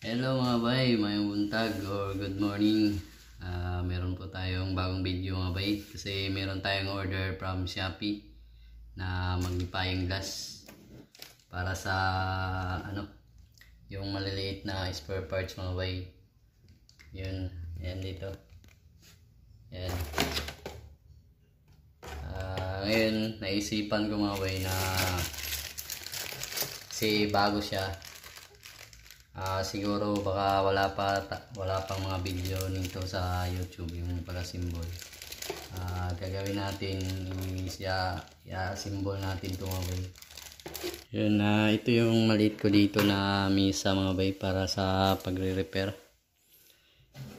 Hello mga bay, mayong buntag or good morning. Meron po tayong bagong video mga bay kasi meron tayong order from Shopee na magnifying glass para sa yung maliliit na spare parts mga bay. Yun, yan dito. Yan. Ngayon naisipan ko mga bay na kasi bago siya. Siguro baka wala pang mga video nito sa YouTube yung pagka-symbol. Gagawin natin i-symbol natin ito mga bay. Yun, ito yung maliit ko dito na misa mga bay para sa pagre-repair.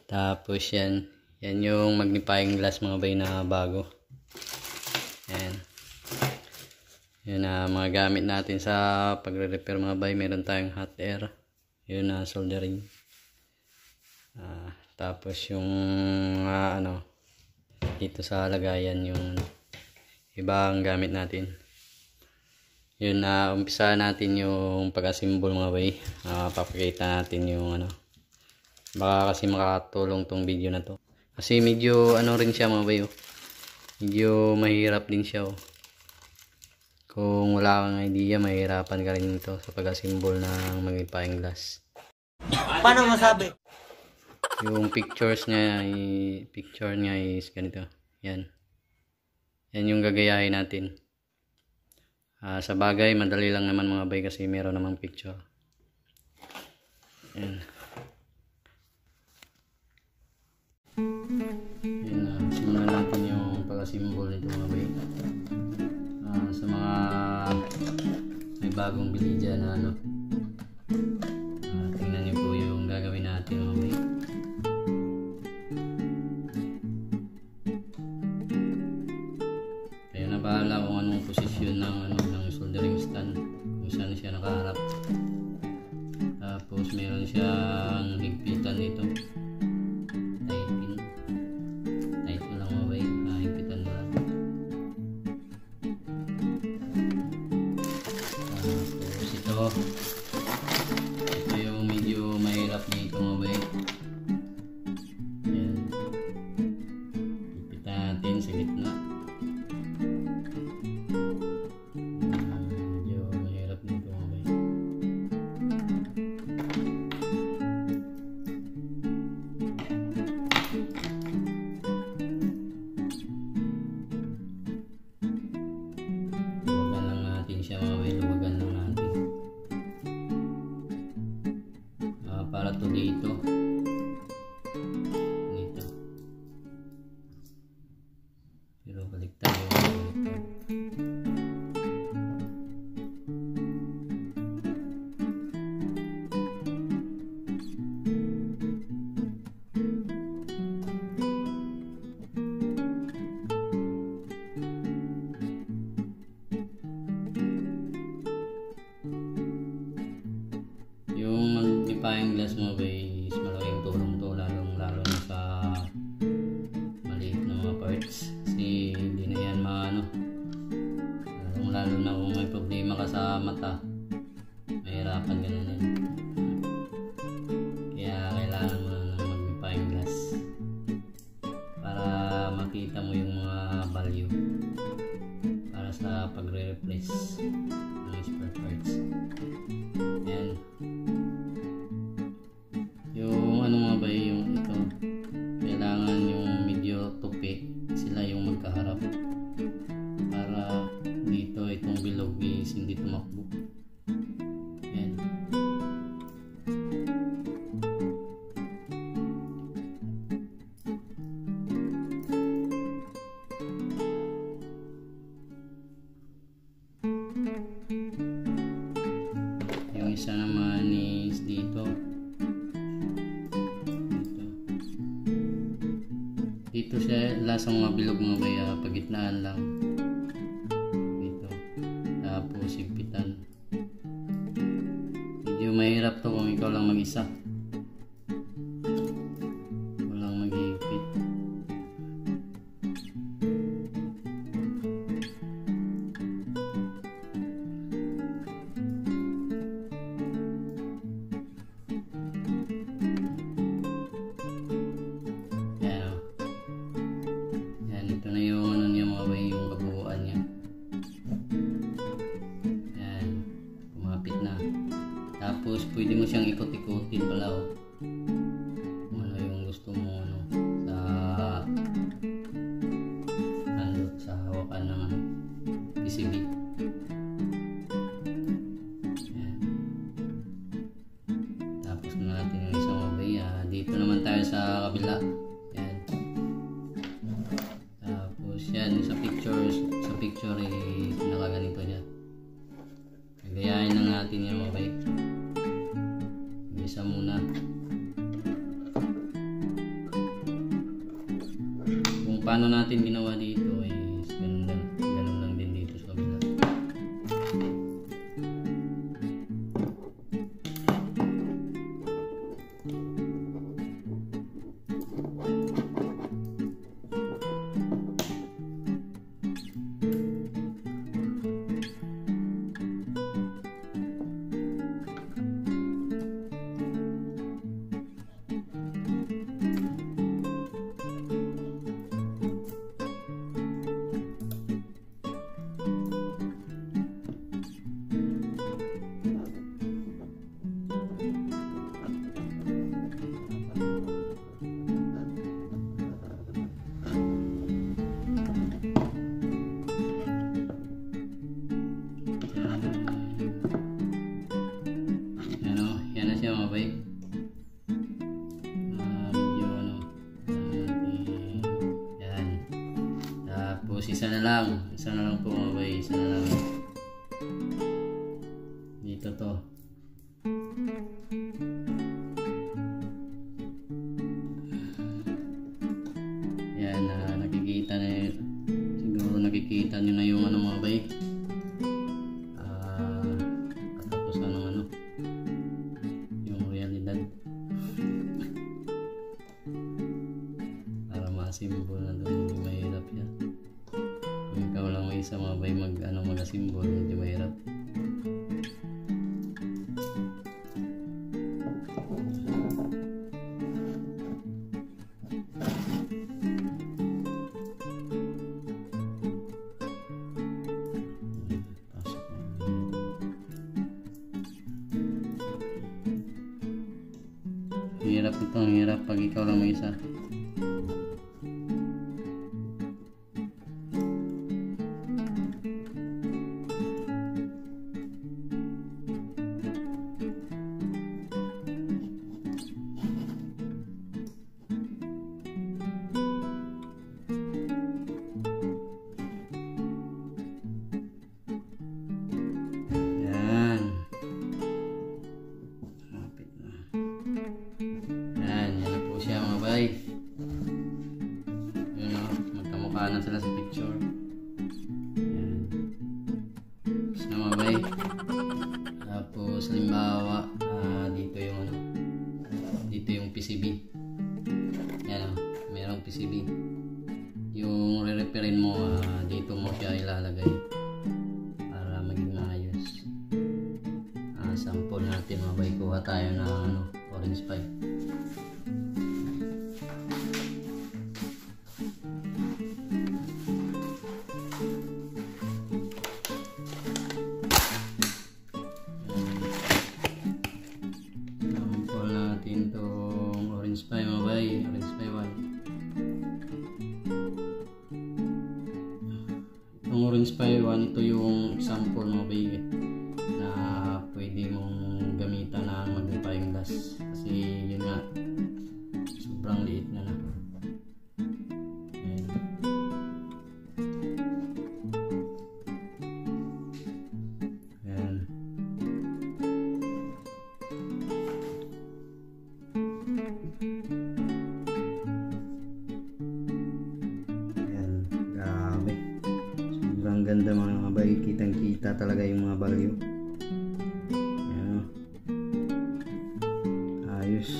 Tapos yan yung magnifying glass mga bay na bago. Yan. Yun mga gamit natin sa pagre-repair mga bay. Meron tayong hot air. Yun soldering. Tapos yung dito sa lagayan yung ibang gamit natin. Yun umpisa natin yung pag-assemble mga bay. Papakita natin yung baka kasi makatulong tong video na to. Kasi medyo rin siya mga bay. Medyo mahirap din siya. Kung wala kang idea, mahirapan ka rin ito sa pag-assemble ng magnifying glass. Paano masabi? Yung picture niya is ganito. Yan. Yan yung gagayahin natin. Sa bagay, madali lang naman mga bay kasi meron namang picture. Yan. Yan, simulan natin yung pag-assemble nito mga bay. Sa mga may bagong bili dyan na tingnan niyo po yung gagawin natin mga bay. Kaya na bahala kung anong posisyon ng soldering stand, kung saan siya nakaharap. Tapos meron siyang higpitan dito. Tight mo lang mga bay, higpitan mo lang. Ito yung medyo mahirap dito mga bay. Yan. Ipitan natin sa gitna. Medyo mahirap dito mga bay. Luwagan lang natin siya mga bay. Luwagan lang natin. Para to dito. Pero baliktad yung magnifying glass mga bay is malaking tulong to lalo na sa maliit na mga parts kasi hindi na yan lalo na kung may problema ka sa mata, mahirapan ka na yan. Kaya kailangan mo ng magnifying glass para makita mo yung mga value para sa pagre-replace ng spare parts. Yan. Yung mga bay, yung ito kailangan yung medyo tupi sila yung magkaharap para dito itong bilog is hindi tumakbo. Yan. Yung isa naman is dito. Dito siya lasang mga bilog mga bay, pagitnaan lang. Dito. Tapos higpitan. Medyo mahirap to kung ikaw lang mag-isa. Walang mag-higpit. Tapos pwede mo siyang ikot-ikotin pala oh. Kung ano yung gusto mo ano sa hawakan ng ano, PCB. Ayan. Tapos na natin yung isang mabay. Dito naman tayo sa kabila. Ayan. Tapos yan sa picture nakaganito niya. Gayahin lang natin yung mabay. Isa muna. Kung paano natin ginawa dito is ganun lang din dito sa kabila. Mabay. Medyo ano yan. Tapos isa na lang po mabay, isa na lang dito to. Yan, nakikita na siguro nakikita nyo na yung ano mabay. Simbol na doon, medyo mahirap yan. Kung ikaw lang may isa mabay mag-simbol, medyo mahirap. Hirap ito, hirap pag ikaw lang may isa. Magkamukha na sila sa picture. Ayan. Tapos na mabay. Tapos halimbawa dito yung ano, dito yung PCB. Ayan o, mayroong PCB. Yung re-referin mo, dito mo siya ilalagay para maging maayos. Sample natin mabay, kuha tayo ng ano, orange pipe. Orange pie mabay, orange pie 1. Itong orange pie 1, ito yung example mabay na pwede mong gamitan na magnifying glass kasi yun nga sobrang liit na na. Ayan. Ang ganda mga mabay, kitang kita talaga yung mga value. Ayan. Ayos.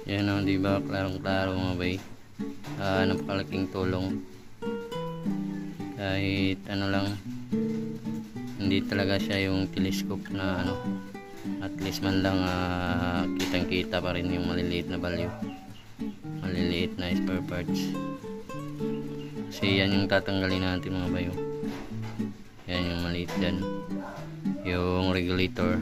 Yan o, diba? Klarong klaro mga mabay. Napakalaking tulong. Kahit ano lang, hindi talaga siya yung telescope na ano, at least man lang kitang kita pa rin yung maliliit na value, maliliit na spare parts. Kasi yan yung tatanggalin natin mga bayo. Ayan yung maliit dyan. Yung regulator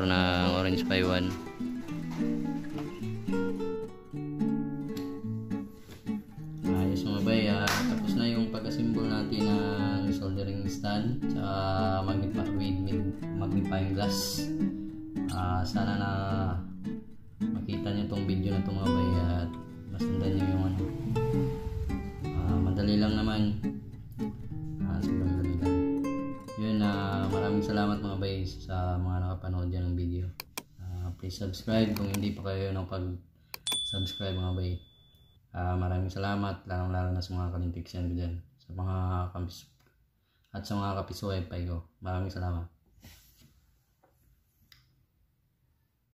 ng Orange Pi 1. Ayos mga bay, tapos na yung pag-assemble natin ng soldering stand sa magnifying glass. Sana na makita nyo tong video na itong mga bay at masundan nyo yung ano. Madali lang naman. Sobrang dali lang. Yun, maraming salamat mga bay sa mga nakapanood dyan ng video. Please subscribe kung hindi pa kayo nakapag-subscribe mga bay. Maraming salamat, lalo na sa mga kalintiksyan ko dyan, sa mga kamis at sa mga kapiso wifi ko. Maraming salamat.